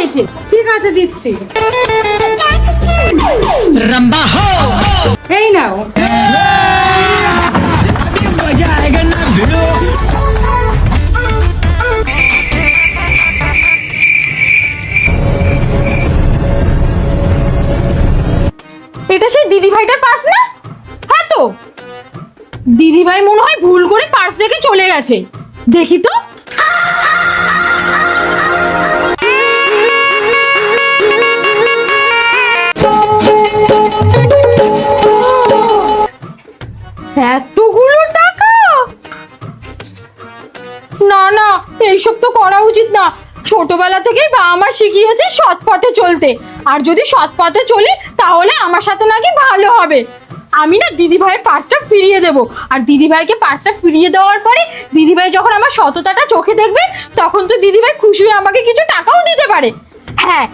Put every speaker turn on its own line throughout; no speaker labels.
হয়েছে। ঠিক আছে দিচ্ছি।
रंबा हो
এই নাও।
मजा आएगा ना भिड़ो।
এটা সেই দিদি ভাইটার পার্স না? হ্যাঁ তো, দিদি ভাই মনে হয় ভুল করে পার্স রেখে চলে গেছে। দেখি তো। এতগুলো টাকা? না না, এইসব তো করা উচিত না। ছোটবেলা থেকেই বাবা মা শিখিয়েছে সৎ পথে চলতে, আর যদি সৎ পথে চলি তাহলে আমার সাথে নাকি ভালো হবে। আমি না দিদি ভাইয়ের পার্সটা ফিরিয়ে দেবো, আর দিদি ভাইকে পার্সটা ফিরিয়ে দেওয়ার পরে দিদি ভাই যখন আমার সততাটা চোখে দেখবে তখন তো দিদি ভাই খুশি হয়ে আমাকে কিছু টাকাও দিতে পারে। হ্যাঁ,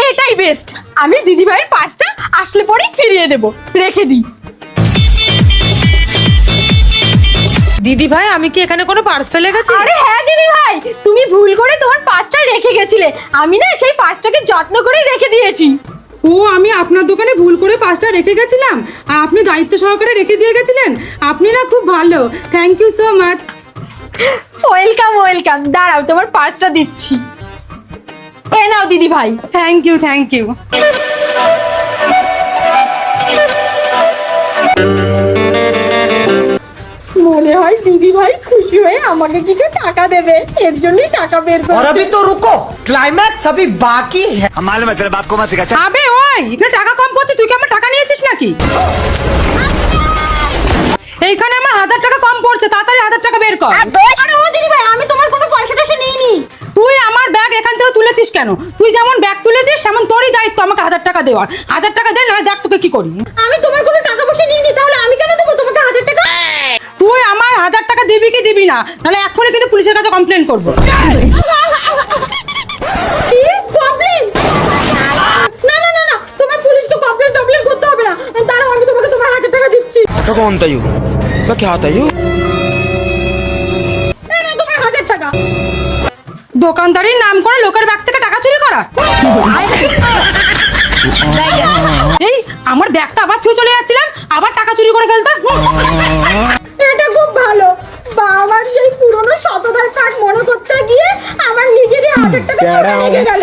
এটাই বেস্ট। আমি দিদি ভাইয়ের পার্সটা আসলে পরেই ফিরিয়ে দেবো, রেখে দিই।
দিদি ভাই, আমি কি এখানে কোনো পার্স ফেলে গেছি?
আরে হ্যাঁ দিদি ভাই, তুমি ভুল করে তোমার পার্সটা রেখে গেছিলে। আমি না সেই পার্সটাকে যত্ন করে রেখে দিয়েছি।
ও, আমি আপনার দোকানে ভুল করে পার্সটা রেখে গেছিলাম আর আপনি দায়িত্ব সহকারে রেখে দিয়ে গেছিলেন। আপনি না খুব ভালো, thank you so much.
Welcome welcome. দাঁড়াও, তোমার পার্সটা দিচ্ছি। এ নাও দিদি ভাই।
Thank you, thank you.
মনে হয় দিদি ভাই খুশি হয়ে আমাকে কিছু টাকা দেবে, এর জন্যই টাকা বের
और
করে।
अभी तो रुको, क्लाइमैक्स अभी बाकी है। हम मालूम है तेरे बाप को मत सिखा।
আবে ওই, এখানে টাকা কম পড়ছে, তুই কি আমার টাকা নিয়েছিস নাকি? এইখানে আমার 1000 টাকা কম পড়ছে, তাড়াতাড়ি 1000 টাকা বের কর।
আরে ও দিদি ভাই, আমি তোমার কোনো পয়সা টয়সা নিইনি।
তুই আমার ব্যাগ এখান থেকে তুলেছিস কেন? তুই যেমন ব্যাগ তুলেছিস সেমন তোরই দায়িত্ব আমাকে 1000 টাকা দেওয়ার। 1000 টাকা দে, না দেখ তোকে কি করি।
আমি তোমার কোনো টাকা পয়সা নিইনি, তাহলে আমি কেন দেবো তোমাকে 1000 টাকা?
তুই আমার 1000 টাকা দিবি কি দিবি না, নাহলে এক্ষুনি কিন্তু পুলিশের কাছে কমপ্লেন করবো।
কি কমপ্লেন? না না না না, তোমার পুলিশকে কমপ্লেন করতে হবে না। দাঁড়াও, আমি তোমাকে তোমার 1000 টাকা দিচ্ছি।
तो कौन तयू? मैं क्या तयू?
এই নাও তোমার 1000 টাকা।
দোকানদারির নাম করে লোকের ব্যাগ থেকে টাকা চুরি করা? এই আমার ব্যাগটা আবার তুই চলে যাচ্ছিলাম, আবার টাকা চুরি করে ফেলতো।
এটা খুব ভালো। বাবার সেই পুরনো শতদার কার্ড মনে করতে গিয়ে আমার নিজেরই 1000 টাকা চলে লেগে গেল।